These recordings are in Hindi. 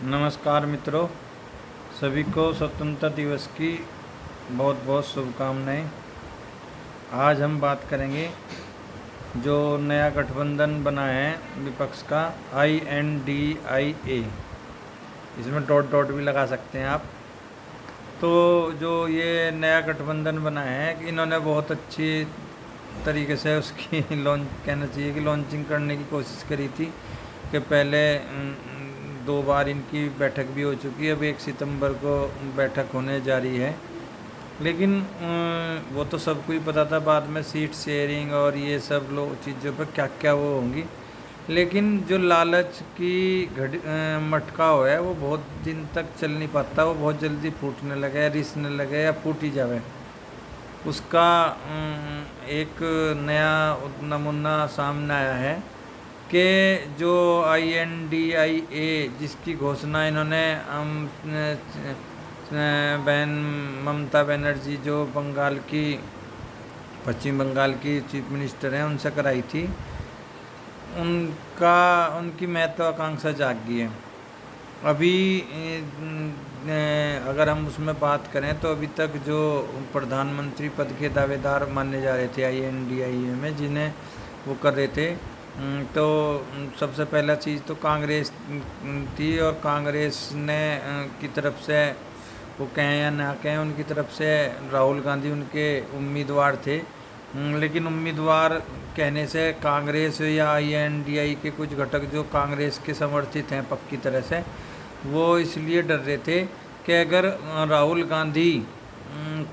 नमस्कार मित्रों, सभी को स्वतंत्रता दिवस की बहुत बहुत शुभकामनाएं। आज हम बात करेंगे जो नया गठबंधन बना है विपक्ष का, INDIA। इसमें डॉट डॉट भी लगा सकते हैं आप। तो जो ये नया गठबंधन बना है कि इन्होंने बहुत अच्छी तरीके से उसकी कहना चाहिए कि लॉन्चिंग करने की कोशिश करी थी कि पहले 2 बार इनकी बैठक भी हो चुकी है। अब 1 सितंबर को बैठक होने जा रही है। लेकिन वो तो सबको ही पता था, बाद में सीट शेयरिंग और ये सब लोग चीज़ों पर क्या क्या वो होंगी। लेकिन जो लालच की मटका हो है वो बहुत दिन तक चल नहीं पाता, वो बहुत जल्दी फूटने लगे, रिसने लगे या फूट ही जावे। उसका एक नया नमूना सामने आया है कि जो INDIA जिसकी घोषणा इन्होंने बहन ममता बनर्जी जो पश्चिम बंगाल की चीफ मिनिस्टर हैं उनसे कराई थी, उनकी महत्वाकांक्षा जागी है। अभी अगर हम उसमें बात करें तो अभी तक जो प्रधानमंत्री पद के दावेदार माने जा रहे थे INDIA में, जिन्हें वो कर रहे थे, तो सबसे पहला चीज़ तो कांग्रेस थी। और कांग्रेस ने की तरफ से, वो कहें या ना कहें, उनकी तरफ से राहुल गांधी उनके उम्मीदवार थे। लेकिन उम्मीदवार कहने से कांग्रेस या INDIA के कुछ घटक जो कांग्रेस के समर्थित हैं पक्की तरह से, वो इसलिए डर रहे थे कि अगर राहुल गांधी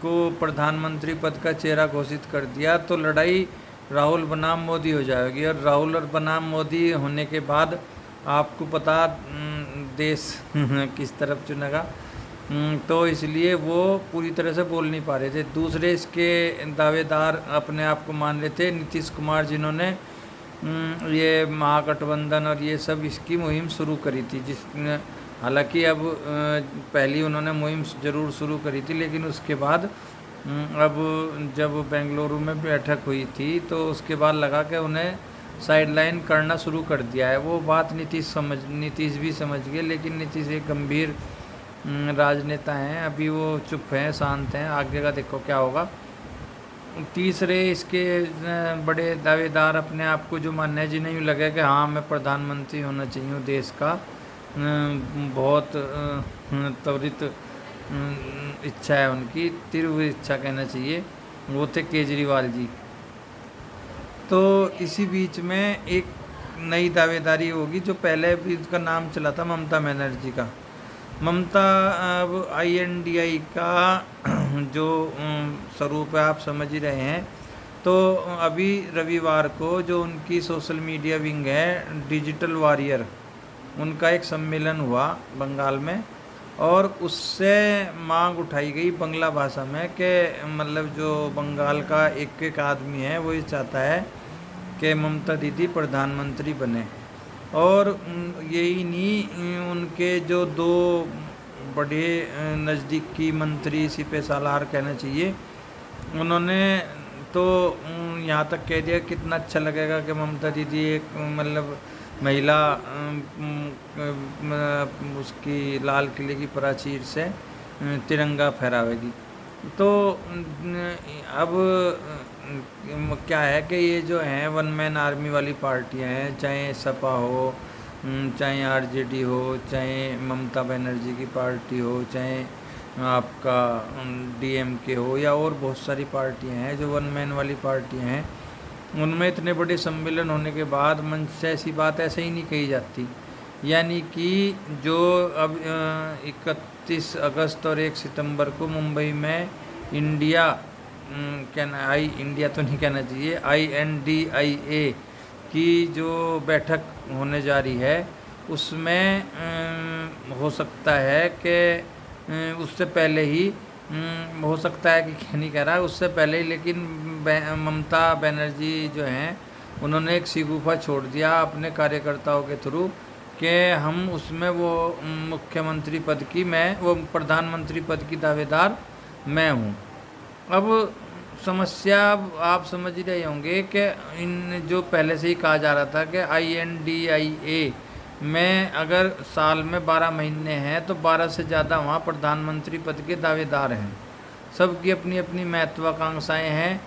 को प्रधानमंत्री पद का चेहरा घोषित कर दिया तो लड़ाई राहुल बनाम मोदी हो जाएगी। और राहुल और बनाम मोदी होने के बाद आपको पता देश किस तरफ चुनेगा। तो इसलिए वो पूरी तरह से बोल नहीं पा रहे थे। दूसरे इसके दावेदार अपने आप को मान रहे थे नीतीश कुमार, जिन्होंने ये महागठबंधन और ये सब इसकी मुहिम शुरू करी थी। हालांकि अब पहली उन्होंने मुहिम जरूर शुरू करी थी, लेकिन उसके बाद अब जब बेंगलुरु में बैठक हुई थी तो उसके बाद लगा कि उन्हें साइडलाइन करना शुरू कर दिया है। वो बात नीतीश भी समझ गए, लेकिन नीतीश एक गंभीर राजनेता हैं। अभी वो चुप हैं, शांत हैं, आगे का देखो क्या होगा। तीसरे इसके बड़े दावेदार अपने आप को जो मानने, जिन्हें यूँ लगे कि हाँ मैं प्रधानमंत्री होना चाहिए देश का, बहुत त्वरित इच्छा है उनकी, तीव्र इच्छा कहना चाहिए, वो थे केजरीवाल जी। तो इसी बीच में एक नई दावेदारी होगी जो पहले भी उसका नाम चला था, ममता बनर्जी का। ममता अब INDIA का जो स्वरूप है आप समझ ही रहे हैं। तो अभी रविवार को जो उनकी सोशल मीडिया विंग है, डिजिटल वॉरियर, उनका एक सम्मेलन हुआ बंगाल में, और उससे मांग उठाई गई बंगला भाषा में कि मतलब जो बंगाल का एक एक आदमी है वो ये चाहता है कि ममता दीदी प्रधानमंत्री बने। और यही नहीं, उनके जो 2 बड़े नज़दीकी मंत्री, सिपह सालार कहना चाहिए, उन्होंने तो यहाँ तक कह दिया कितना अच्छा लगेगा कि ममता दीदी एक मतलब महिला उसकी लाल किले की प्राचीर से तिरंगा फहरावेगी। तो अब क्या है कि ये जो हैं 1 मैन आर्मी वाली पार्टियां हैं, चाहे सपा हो, चाहे RJD हो, चाहे ममता बनर्जी की पार्टी हो, चाहे आपका DMK हो, या और बहुत सारी पार्टियां हैं जो 1 मैन वाली पार्टियां हैं, उनमें इतने बड़े सम्मेलन होने के बाद मंच से ऐसी बात ऐसे ही नहीं कही जाती। यानी कि जो अब 31 अगस्त और 1 सितंबर को मुंबई में इंडिया इंडिया तो नहीं कहना चाहिए, INDIA की जो बैठक होने जा रही है, उसमें हो सकता है कि उससे पहले ही हो सकता है कि क्या नहीं कह रहा है, उससे पहले ही, लेकिन ममता बनर्जी जो हैं उन्होंने एक शिगुफा छोड़ दिया अपने कार्यकर्ताओं के थ्रू कि हम उसमें वो मुख्यमंत्री पद की, वो प्रधानमंत्री पद की दावेदार मैं हूँ। अब समस्या आप समझ ही रहे होंगे कि इन जो पहले से ही कहा जा रहा था कि INDIA में अगर साल में 12 महीने हैं तो 12 से ज़्यादा वहाँ प्रधानमंत्री पद के दावेदार हैं। सबकी अपनी अपनी महत्वाकांक्षाएं हैं।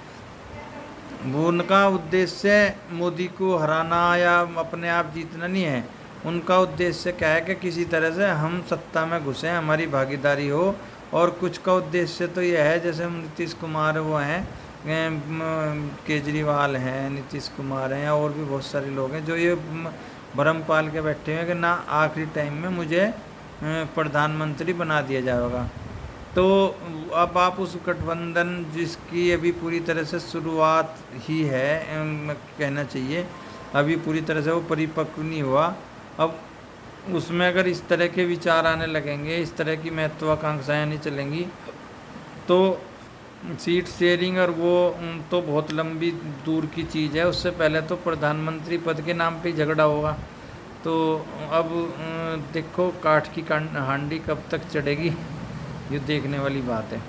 वो उनका उद्देश्य मोदी को हराना या अपने आप जीतना नहीं है। उनका उद्देश्य क्या है कि किसी तरह से हम सत्ता में घुसें, हमारी भागीदारी हो। और कुछ का उद्देश्य तो यह है, जैसे नीतीश कुमार वो हैं, केजरीवाल हैं, नीतीश कुमार हैं, और भी बहुत सारे लोग हैं जो ये भरम पाल के बैठे हुए हैं कि ना आखिरी टाइम में मुझे प्रधानमंत्री बना दिया जाएगा। तो अब आप उस गठबंधन जिसकी अभी पूरी तरह से शुरुआत ही है, कहना चाहिए, अभी पूरी तरह से वो परिपक्व नहीं हुआ। अब उसमें अगर इस तरह के विचार आने लगेंगे, इस तरह की महत्वाकांक्षाएं नहीं चलेंगी, तो सीट शेयरिंग और वो तो बहुत लंबी दूर की चीज़ है। उससे पहले तो प्रधानमंत्री पद के नाम पे ही झगड़ा होगा। तो अब देखो काठ की हांडी कब तक चढ़ेगी, ये देखने वाली बात है।